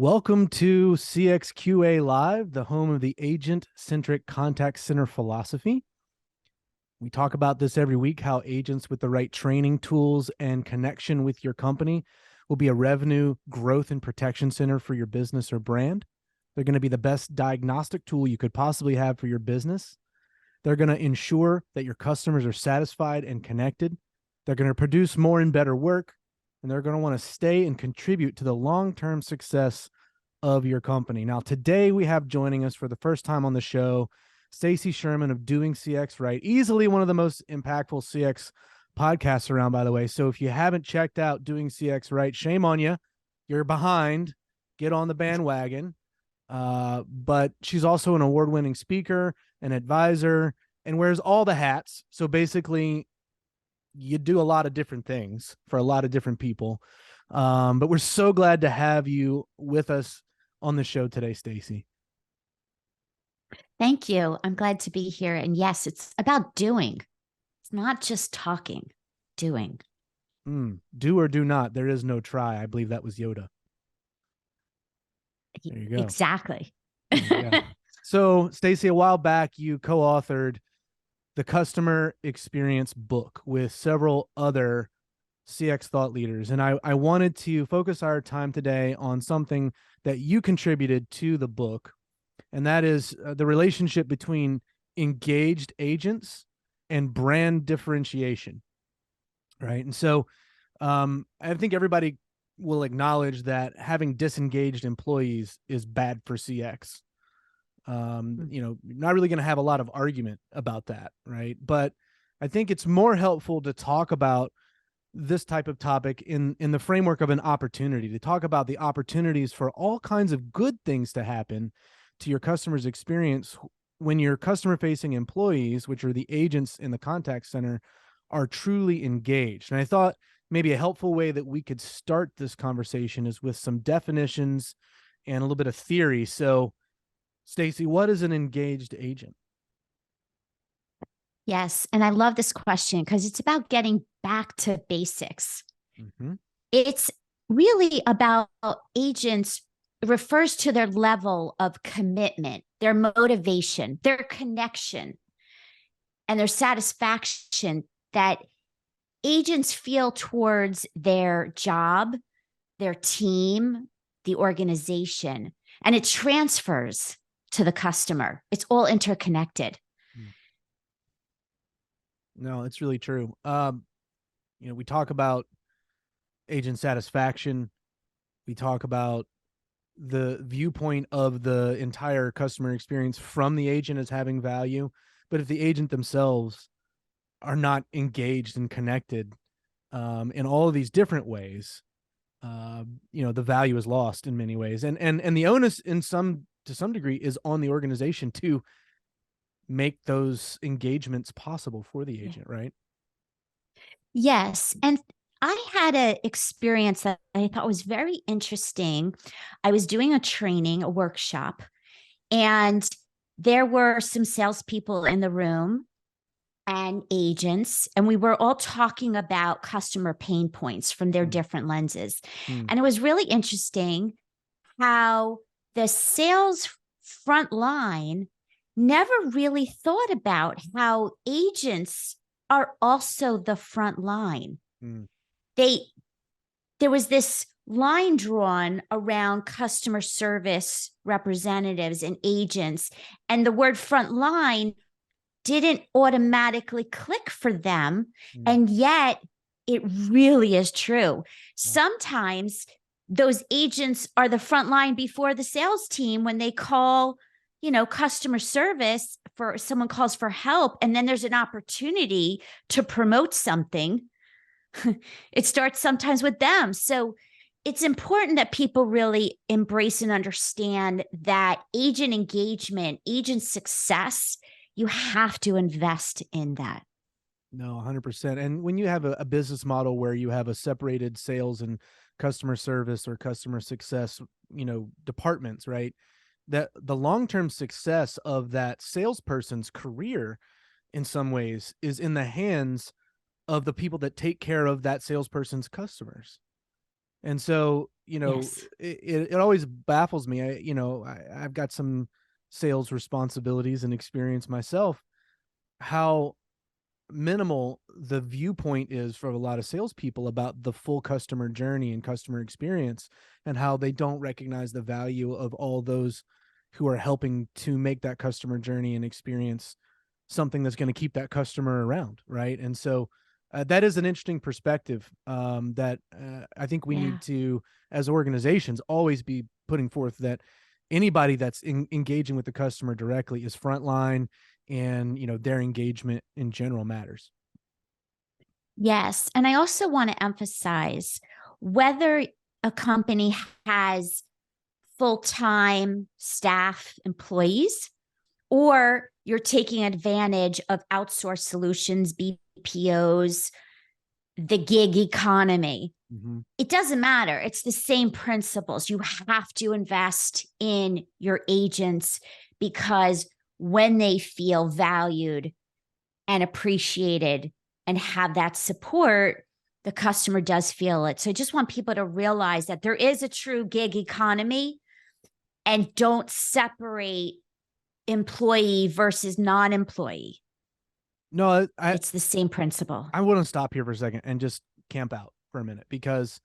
Welcome to CXQA Live, the home of the agent-centric contact center philosophy. We talk about this every week, how agents with the right training tools and connection with your company will be a revenue growth and protection center for your business or brand. They're going to be the best diagnostic tool you could possibly have for your business. They're going to ensure that your customers are satisfied and connected. They're going to produce more and better work, and they're going to want to stay and contribute to the long-term success of your company. Now, today we have joining us for the first time on the show, Stacy Sherman of Doing CX Right, easily one of the most impactful CX podcasts around, by the way. So if you haven't checked out Doing CX Right, shame on you. You're behind. Get on the bandwagon. But she's also an award-winning speaker, an advisor, and wears all the hats. So basically, you do a lot of different things for a lot of different people. But we're so glad to have you with us on the show today, Stacy. Thank you. I'm glad to be here. And yes, it's about doing. It's not just talking, doing. Do or do not. There is no try. I believe that was Yoda. There you go. Exactly. So, Stacy, a while back, you co-authored the Customer Experience book with several other CX thought leaders. And I wanted to focus our time today on something that you contributed to the book, and that is the relationship between engaged agents and brand differentiation, right? And so I think everybody will acknowledge that having disengaged employees is bad for CX. Not really going to have a lot of argument about that, right? But I think it's more helpful to talk about this type of topic in the framework of an opportunity, to talk about the opportunities for all kinds of good things to happen to your customer's experience when your customer-facing employees, which are the agents in the contact center, are truly engaged. And I thought maybe a helpful way that we could start this conversation is with some definitions and a little bit of theory. So, Stacy, what is an engaged agent? Yes. And I love this question because it's about getting back to basics. Mm-hmm. It's really about agents. It refers to their level of commitment, their motivation, their connection, and their satisfaction that agents feel towards their job, their team, the organization, and it transfers to the customer. It's all interconnected. No, it's really true. We talk about agent satisfaction. We talk about the viewpoint of the entire customer experience from the agent as having value. But if the agent themselves are not engaged and connected in all of these different ways, the value is lost in many ways. And the onus to some degree is on the organization to make those engagements possible for the agent, right? Yes. And I had an experience that I thought was very interesting. I was doing a training, a workshop, and there were some salespeople in the room and agents, and we were all talking about customer pain points from their different lenses. And it was really interesting how the sales front line never really thought about how agents are also the front line. There was this line drawn around customer service representatives and agents, and the word front line didn't automatically click for them. And yet it really is true. Sometimes those agents are the front line before the sales team when they call, customer service, for someone calls for help, and then there's an opportunity to promote something. It starts sometimes with them. So it's important that people really embrace and understand that agent engagement, agent success, you have to invest in that. No, 100%. And when you have a business model where you have a separated sales and customer service or customer success, departments, right? That the long-term success of that salesperson's career in some ways is in the hands of the people that take care of that salesperson's customers. And so Yes. it always baffles me. I've got some sales responsibilities and experience myself, how minimal the viewpoint is for a lot of salespeople about the full customer journey and customer experience, and how they don't recognize the value of all those who are helping to make that customer journey and experience something that's going to keep that customer around, right? And so that is an interesting perspective, that I think we Yeah. need to, as organizations, always be putting forth, that anybody that's engaging with the customer directly is frontline, and their engagement in general matters. Yes. And I also want to emphasize whether a company has full-time staff employees, or you're taking advantage of outsourced solutions, BPOs, the gig economy. Mm-hmm. It doesn't matter. It's the same principles. You have to invest in your agents, because when they feel valued and appreciated and have that support, the customer does feel it. So I just want people to realize that there is a true gig economy, and don't separate employee versus non-employee. No, It's the same principle. I want to stop here for a second and just camp out for a minute, because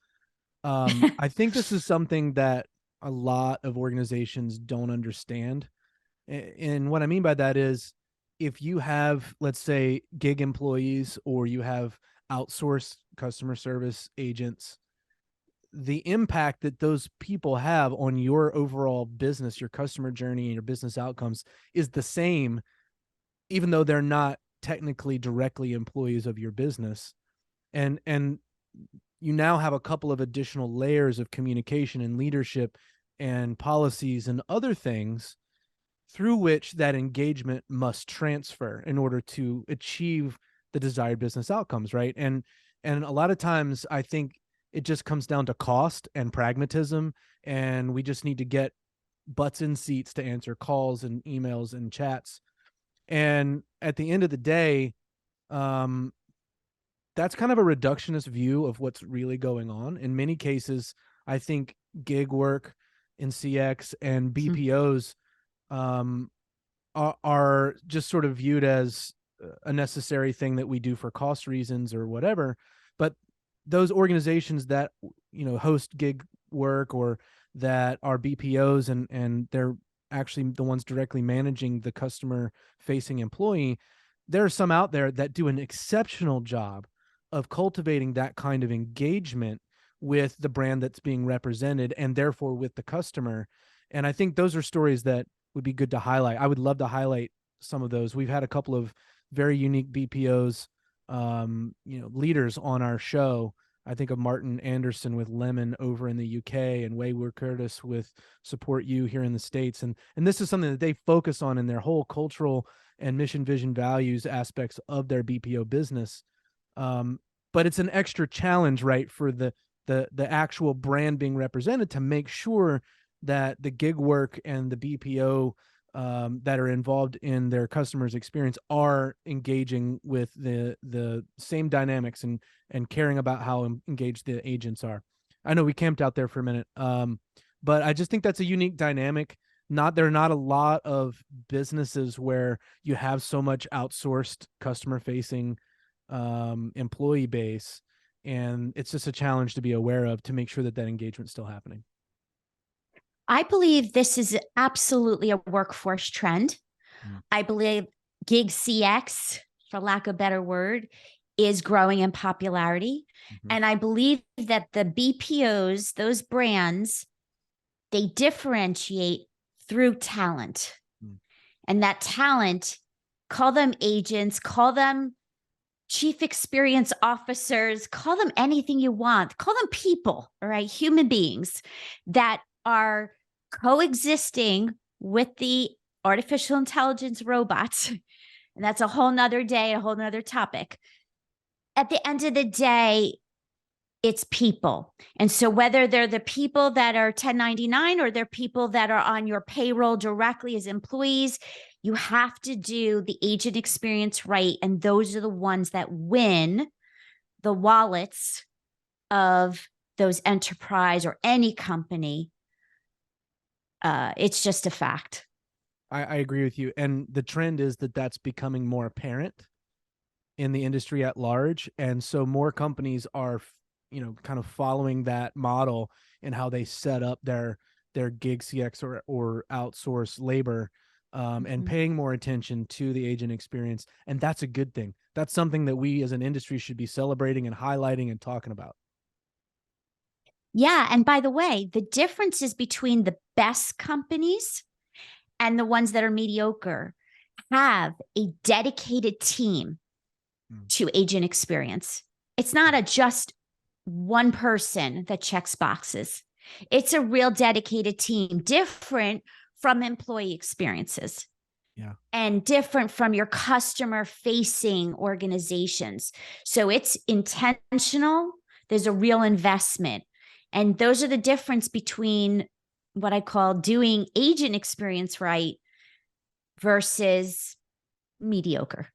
I think this is something that a lot of organizations don't understand. And what I mean by that is, if you have, let's say, gig employees, or you have outsourced customer service agents, the impact that those people have on your overall business, your customer journey, and your business outcomes is the same, even though they're not technically directly employees of your business. And you now have a couple of additional layers of communication and leadership and policies and other things through which that engagement must transfer in order to achieve the desired business outcomes, right? And a lot of times I think it just comes down to cost and pragmatism, and we just need to get butts in seats to answer calls and emails and chats. And at the end of the day, um, that's kind of a reductionist view of what's really going on. In many cases, I think gig work in CX and BPOs um, are just sort of viewed as a necessary thing that we do for cost reasons or whatever. But those organizations that host gig work, or that are BPOs, and they're actually the ones directly managing the customer facing employee, there are some out there that do an exceptional job of cultivating that kind of engagement with the brand that's being represented, and therefore with the customer. And I think those are stories that would be good to highlight. I would love to highlight some of those. We've had a couple of very unique BPOs, leaders on our show. I think of Martin Anderson with Lemon over in the UK, and Wayward Curtis with Support You here in the States. And this is something that they focus on in their whole cultural and mission, vision, values aspects of their BPO business. Um, but it's an extra challenge, right, for the actual brand being represented, to make sure that the gig work and the BPO that are involved in their customers' experience are engaging with the same dynamics, and caring about how engaged the agents are. I know we camped out there for a minute, but I just think that's a unique dynamic. There are not a lot of businesses where you have so much outsourced customer facing employee base, and it's just a challenge to be aware of, to make sure that engagement's still happening. I believe this is absolutely a workforce trend. I believe gig CX, for lack of a better word, is growing in popularity. Mm-hmm. And I believe that the BPOs, those brands, they differentiate through talent. And that talent, call them agents, call them chief experience officers, call them anything you want, call them people, all right, human beings that are coexisting with the artificial intelligence robots. And that's a whole nother day, a whole nother topic. At the end of the day, it's people. And so whether they're the people that are 1099, or they're people that are on your payroll directly as employees, you have to do the agent experience right. And those are the ones that win the wallets of those enterprise or any company. It's just a fact. I agree with you. And the trend is that that's becoming more apparent in the industry at large. And so more companies are, kind of following that model in how they set up their gig CX or outsource labor, and paying more attention to the agent experience. And that's a good thing. That's something that we as an industry should be celebrating and highlighting and talking about. Yeah. And by the way, the differences between the best companies and the ones that are mediocre have a dedicated team to agent experience. It's not a just one person that checks boxes. It's a real dedicated team, different from employee experiences. Yeah. And different from your customer facing organizations. So it's intentional. There's a real investment. And those are the difference between what I call doing agent experience right versus mediocre.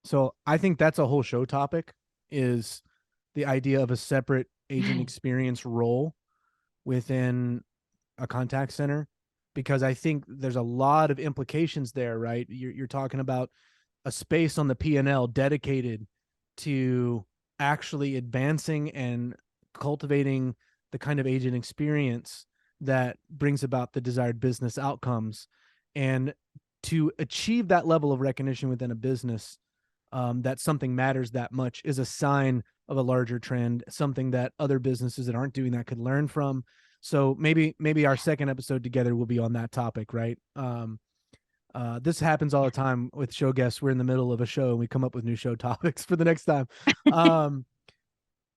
So I think that's a whole show topic, is the idea of a separate agent experience role within a contact center, because I think there's a lot of implications there, right? You're talking about a space on the P&L dedicated to actually advancing and cultivating the kind of agent experience that brings about the desired business outcomes. And to achieve that level of recognition within a business, that something matters that much, is a sign of a larger trend, something that other businesses that aren't doing that could learn from. So maybe our second episode together will be on that topic, right? This happens all the time with show guests. We're in the middle of a show and we come up with new show topics for the next time.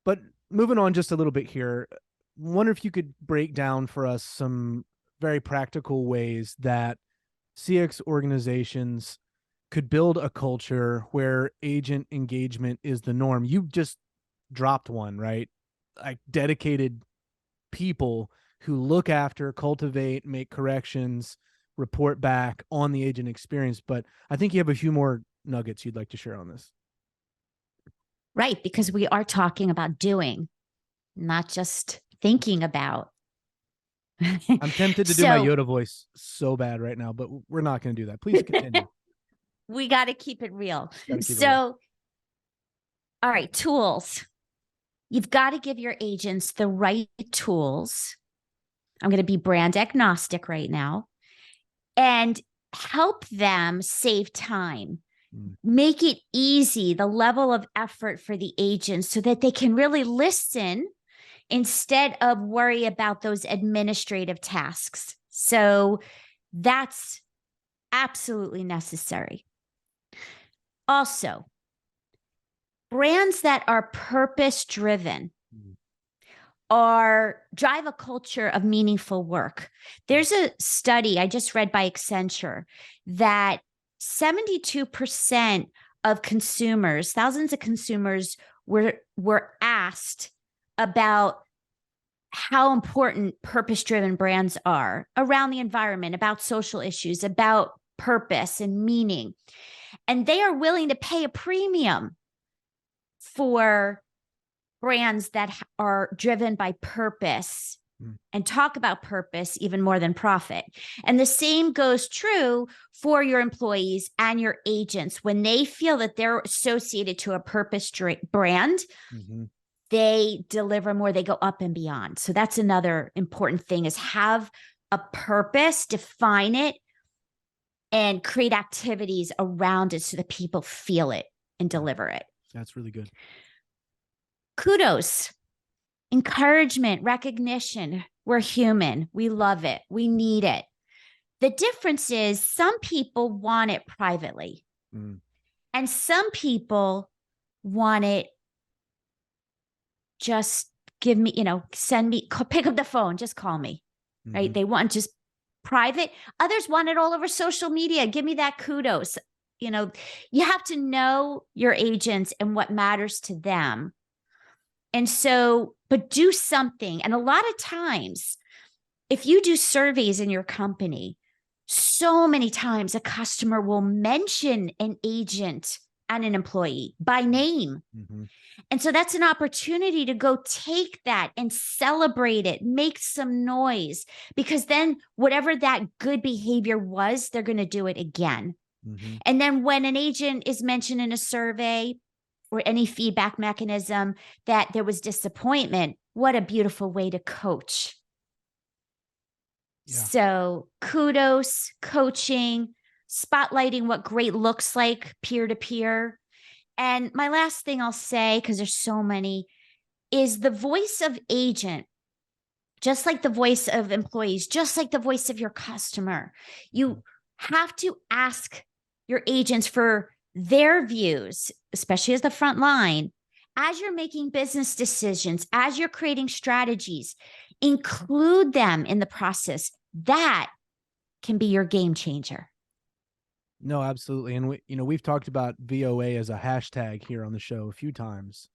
But moving on just a little bit here, wonder if you could break down for us some very practical ways that CX organizations could build a culture where agent engagement is the norm. You just dropped one, right? Like dedicated people who look after, cultivate, make corrections, report back on the agent experience. But I think you have a few more nuggets you'd like to share on this. Right. Because we are talking about doing, not just thinking about. I'm tempted to do my Yoda voice so bad right now, but we're not going to do that. Please continue. We got to keep it real. Keep it real. All right, tools. You've got to give your agents the right tools. I'm going to be brand agnostic right now, and help them save time. Make it easy, the level of effort for the agents, so that they can really listen instead of worry about those administrative tasks. So that's absolutely necessary. Also, brands that are purpose-driven drive a culture of meaningful work. There's a study I just read by Accenture that 72% of consumers, thousands of consumers, were asked about how important purpose-driven brands are around the environment, about social issues, about purpose and meaning. And they are willing to pay a premium for brands that are driven by purpose and talk about purpose even more than profit. And the same goes true for your employees and your agents. When they feel that they're associated to a purpose brand, they deliver more, they go up and beyond. So that's another important thing, is have a purpose, define it, and create activities around it so that people feel it and deliver it. That's really good. Kudos, encouragement, recognition. We're human. We love it. We need it. The difference is some people want it privately, and some people want it just give me, send me, pick up the phone, just call me, right? They want just private. Others want it all over social media. Give me that kudos. You have to know your agents and what matters to them. And so, but do something. And a lot of times, if you do surveys in your company, so many times a customer will mention an agent and an employee by name. Mm-hmm. And so that's an opportunity to go take that and celebrate it, make some noise, because then whatever that good behavior was, they're going to do it again. Mm-hmm. And then when an agent is mentioned in a survey or any feedback mechanism that there was disappointment, what a beautiful way to coach. Yeah. So kudos, coaching, spotlighting what great looks like peer to peer. And my last thing I'll say, because there's so many, is the voice of agent, just like the voice of employees, just like the voice of your customer. You have to ask your agents for their views, especially as the front line, as you're making business decisions, as you're creating strategies, include them in the process. That can be your game changer. No, absolutely. And we've talked about VOA as a hashtag here on the show a few times,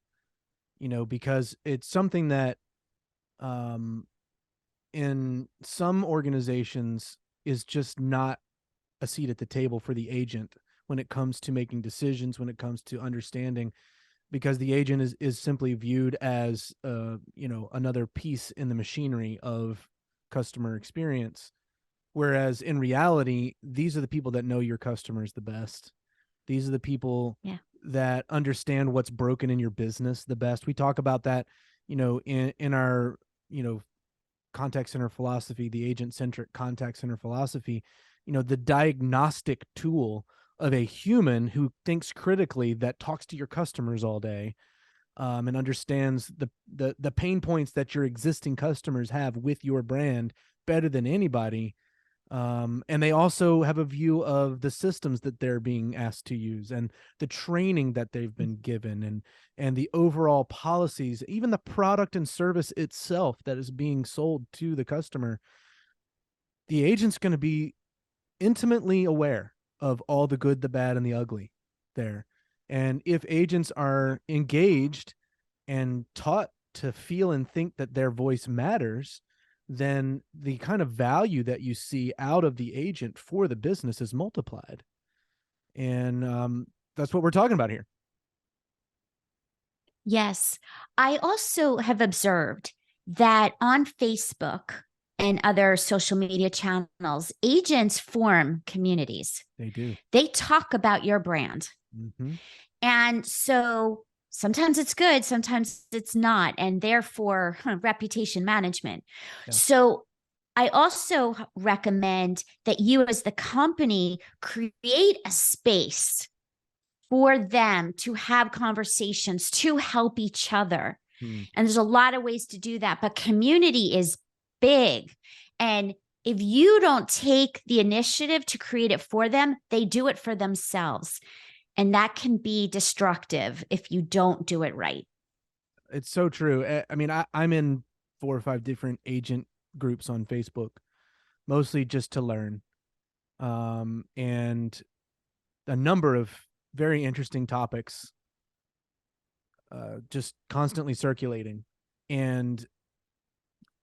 because it's something that um in some organizations is just not a seat at the table for the agent when it comes to making decisions, when it comes to understanding, because the agent is simply viewed as another piece in the machinery of customer experience. Whereas in reality, these are the people that know your customers the best. These are the people Yeah. that understand what's broken in your business the best. We talk about that, in our, contact center philosophy, the agent centric contact center philosophy, the diagnostic tool of a human who thinks critically, that talks to your customers all day, and understands the pain points that your existing customers have with your brand better than anybody. And they also have a view of the systems that they're being asked to use, and the training that they've been given, and the overall policies, even the product and service itself that is being sold to the customer. The agent's going to be intimately aware of all the good, the bad, and the ugly there. And if agents are engaged and taught to feel and think that their voice matters, then the kind of value that you see out of the agent for the business is multiplied. And that's what we're talking about here. Yes. I also have observed that on Facebook and other social media channels, agents form communities. They do. They talk about your brand. Mm-hmm. And so sometimes it's good, sometimes it's not. And therefore, reputation management. Yeah. So I also recommend that you, as the company, create a space for them to have conversations, to help each other. Hmm. And there's a lot of ways to do that, but community is big. And if you don't take the initiative to create it for them, they do it for themselves. And that can be destructive if you don't do it right. It's so true. I mean, I'm in 4 or 5 different agent groups on Facebook, mostly just to learn. And a number of very interesting topics, just constantly circulating. And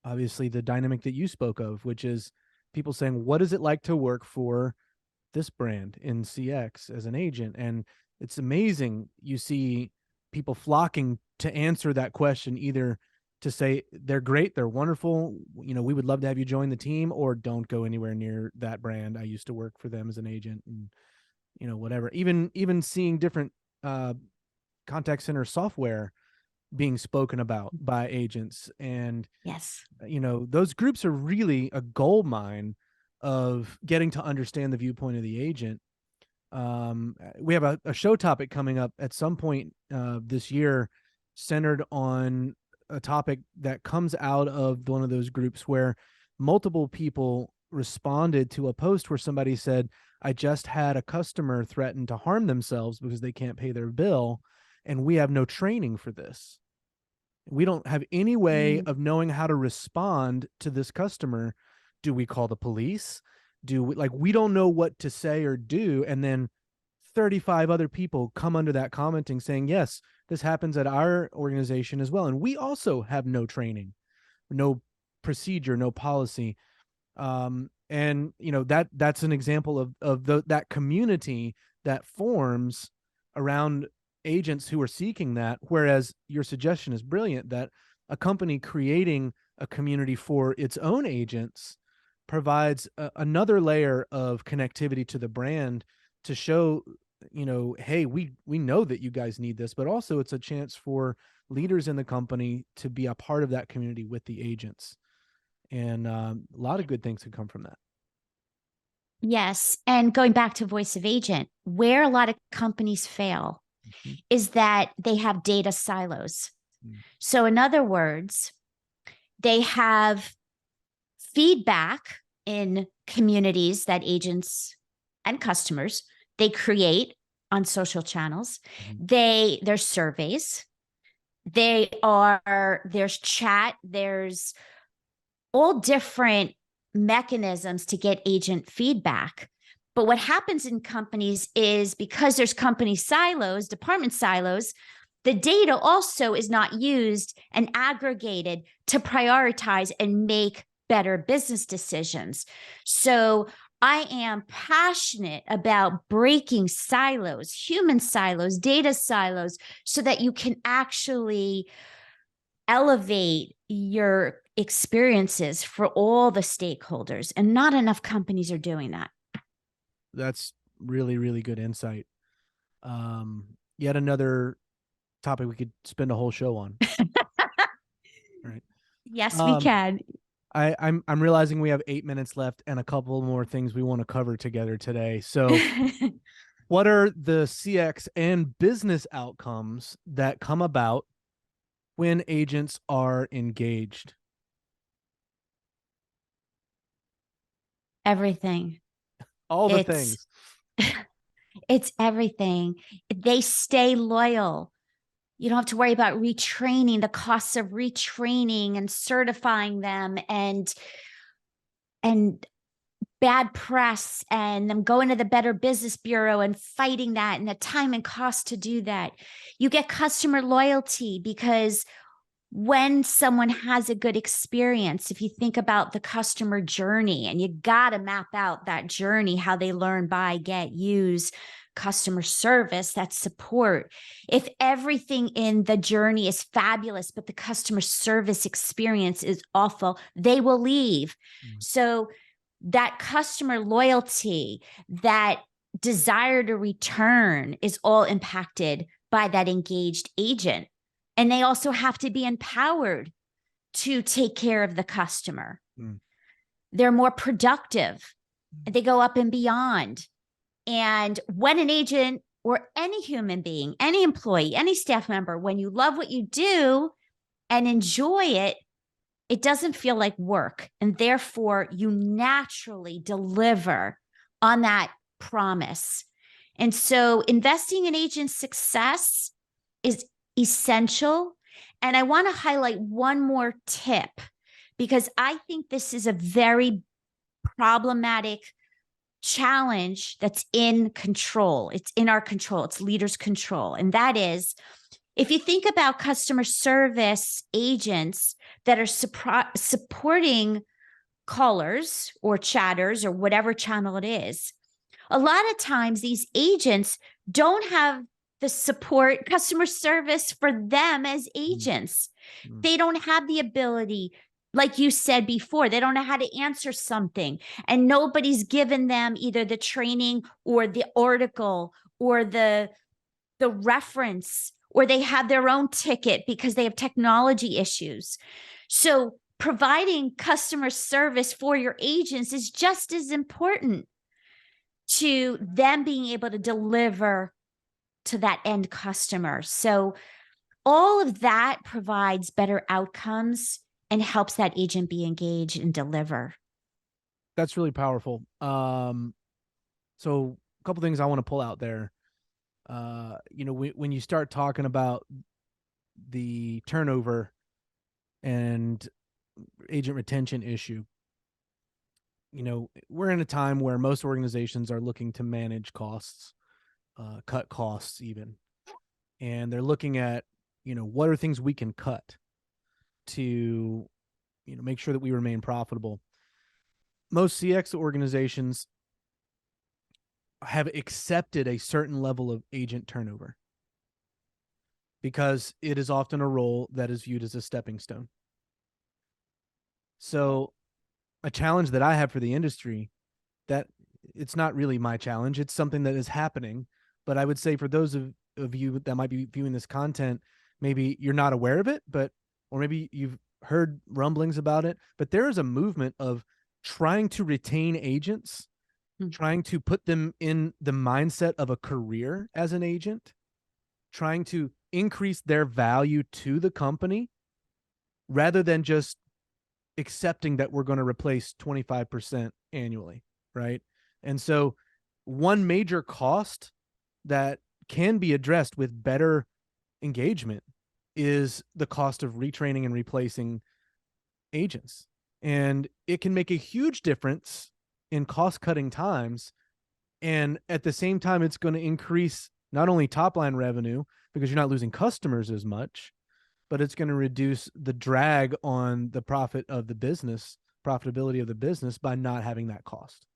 obviously the dynamic that you spoke of, which is people saying, what is it like to work for this brand in CX as an agent? And it's amazing. You see people flocking to answer that question, either to say they're great, they're wonderful, we would love to have you join the team, or don't go anywhere near that brand. I used to work for them as an agent, and whatever. Even seeing different contact center software being spoken about by agents. And Yes. those groups are really a gold mine of getting to understand the viewpoint of the agent. We have a show topic coming up at some point this year, centered on a topic that comes out of one of those groups, where multiple people responded to a post where somebody said, I just had a customer threaten to harm themselves because they can't pay their bill, and we have no training for this. We don't have any way of knowing how to respond to this customer. Do we call the police? We don't know what to say or do. And then 35 other people come under that commenting saying, yes, this happens at our organization as well, and we also have no training, no procedure, no policy. And that's an example of that community that forms around agents who are seeking that. Whereas your suggestion is brilliant, that a company creating a community for its own agents provides another layer of connectivity to the brand to show, hey, we know that you guys need this, but also it's a chance for leaders in the company to be a part of that community with the agents. And a lot of good things could come from that. Yes. And going back to voice of agent, where a lot of companies fail Mhm. is that they have data silos. Mm. So, in other words, they have feedback in communities that agents and customers they create on social channels. Mhm. There's surveys, there's chat, there's all different mechanisms to get agent feedback. But what happens in companies is because there's company silos, department silos, the data also is not used and aggregated to prioritize and make better business decisions. So I am passionate about breaking silos, human silos, data silos, so that you can actually elevate your experiences for all the stakeholders. And not enough companies are doing that. That's really, really good insight. Yet another topic we could spend a whole show on. Right. Yes, we Um, can. I'm realizing we have 8 minutes left and a couple more things we want to cover together today. So, what are the CX and business outcomes that come about when agents are engaged? Everything. All the It's things. it's everything. They stay loyal. You don't have to worry about retraining, the costs of retraining and certifying them and bad press and them going to the Better Business Bureau and fighting that and the time and cost to do that. You get customer loyalty because when someone has a good experience, if you think about the customer journey and you got to map out that journey, how they learn, buy, get, use, customer service, that support. If everything in the journey is fabulous, but the customer service experience is awful, they will leave. Mm. So that customer loyalty, that desire to return is all impacted by that engaged agent. And they also have to be empowered to take care of the customer. Mm. They're more productive. They go up and beyond. And when an agent or any human being, any employee, any staff member, when you love what you do and enjoy it, it doesn't feel like work. And therefore, you naturally deliver on that promise. And so, investing in agent success is essential. And I want to highlight one more tip because I think this is a very problematic challenge that's in control. It's in our control, it's leaders' control. And that is, if you think about customer service agents that are supporting callers or chatters or whatever channel it is, a lot of times these agents don't have the support customer service for them as Mm. agents. Mm. They don't have the ability, like you said before, they don't know how to answer something. And nobody's given them either the training or the article or the reference, or they have their own ticket because they have technology issues. So providing customer service for your agents is just as important to them being able to deliver to that end customer. So all of that provides better outcomes and helps that agent be engaged and deliver. That's really powerful. So a couple things I want to pull out there. When you start talking about the turnover and agent retention issue, we're in a time where most organizations are looking to manage costs, cut costs even, and they're looking at, what are things we can cut to, make sure that we remain profitable. Most CX organizations have accepted a certain level of agent turnover because it is often a role that is viewed as a stepping stone. So, a challenge that I have for the industry, that it's not really my challenge, it's something that is happening. But I would say for those of you that might be viewing this content, maybe you're not aware of it, but or maybe you've heard rumblings about it, but there is a movement of trying to retain agents, trying to put them in the mindset of a career as an agent, trying to increase their value to the company rather than just accepting that we're going to replace 25% annually, right? And so one major cost that can be addressed with better engagement is the cost of retraining and replacing agents. And it can make a huge difference in cost cutting times. And at the same time, it's going to increase not only top line revenue because you're not losing customers as much, but it's going to reduce the drag on the profitability of the business by not having that cost.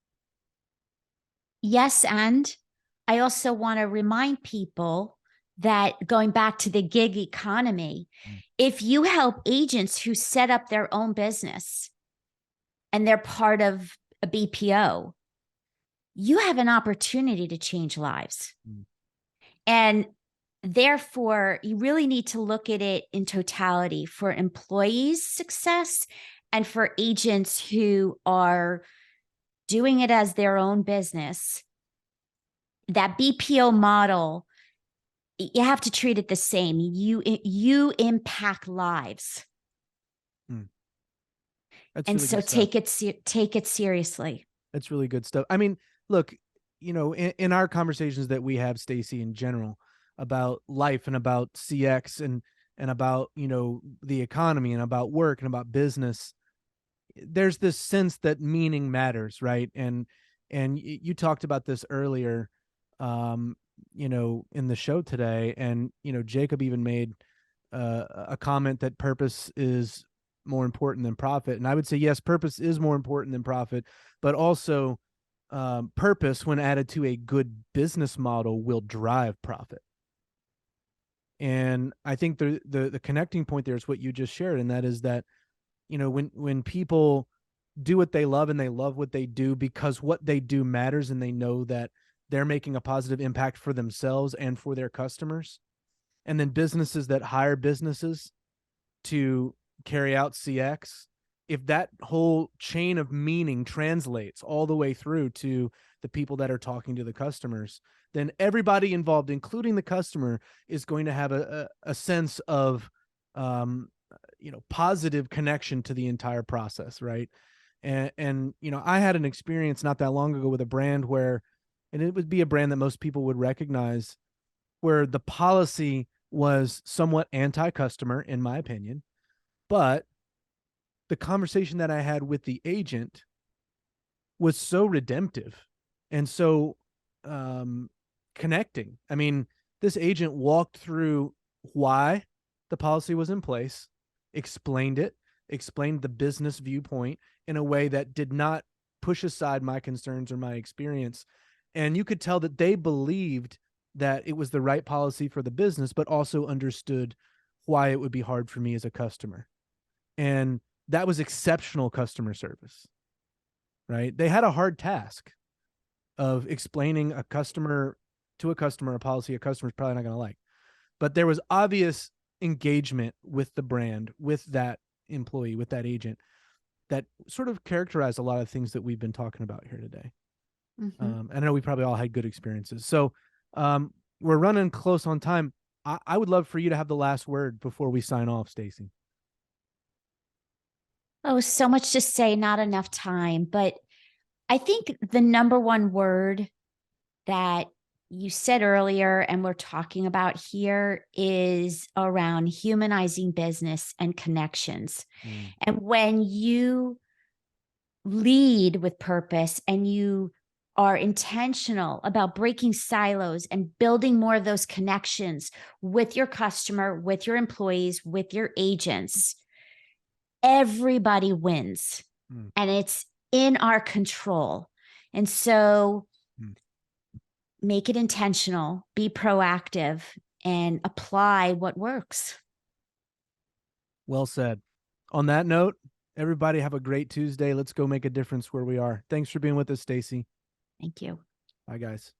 Yes. And I also want to remind people that going back to the gig economy, if you help agents who set up their own business and they're part of a BPO, you have an opportunity to change lives. And therefore, you really need to look at it in totality for employees' success and for agents who are doing it as their own business. That BPO model, you have to treat it the same. You impact lives. That's And really so good stuff. take it seriously. That's really good stuff. I mean, look, in our conversations that we have, Stacy, in general, about life and about CX and about, the economy and about work and about business, there's this sense that meaning matters, right? And you talked about this earlier, in the show today, and Jacob even made a comment that purpose is more important than profit, and I would say yes, purpose is more important than profit, but also purpose, when added to a good business model, will drive profit. And I think the connecting point there is what you just shared, and that is that when people do what they love and they love what they do because what they do matters and they know that they're making a positive impact for themselves and for their customers, and then businesses that hire businesses to carry out CX, if that whole chain of meaning translates all the way through to the people that are talking to the customers, then everybody involved, including the customer, is going to have a sense of positive connection to the entire process, right? And I had an experience not that long ago with a brand where, and it would be a brand that most people would recognize, where the policy was somewhat anti-customer, in my opinion, but the conversation that I had with the agent was so redemptive and so connecting. I mean, this agent walked through why the policy was in place, explained the business viewpoint in a way that did not push aside my concerns or my experience. And you could tell that they believed that it was the right policy for the business, but also understood why it would be hard for me as a customer. And that was exceptional customer service, right? They had a hard task of explaining a policy a customer's probably not going to like. But there was obvious engagement with the brand, with that employee, with that agent, that sort of characterized a lot of things that we've been talking about here today. And I know we probably all had good experiences. So we're running close on time. I would love for you to have the last word before we sign off, Stacy. Oh, so much to say, not enough time. But I think the number one word that you said earlier and we're talking about here is around humanizing business and connections. And when you lead with purpose and you are intentional about breaking silos and building more of those connections with your customer, with your employees, with your agents, everybody wins. And it's in our control. And so make it intentional, be proactive, and apply what works. Well said. On that note, everybody have a great Tuesday. Let's go make a difference where we are. Thanks for being with us, Stacy. Thank you. Bye, guys.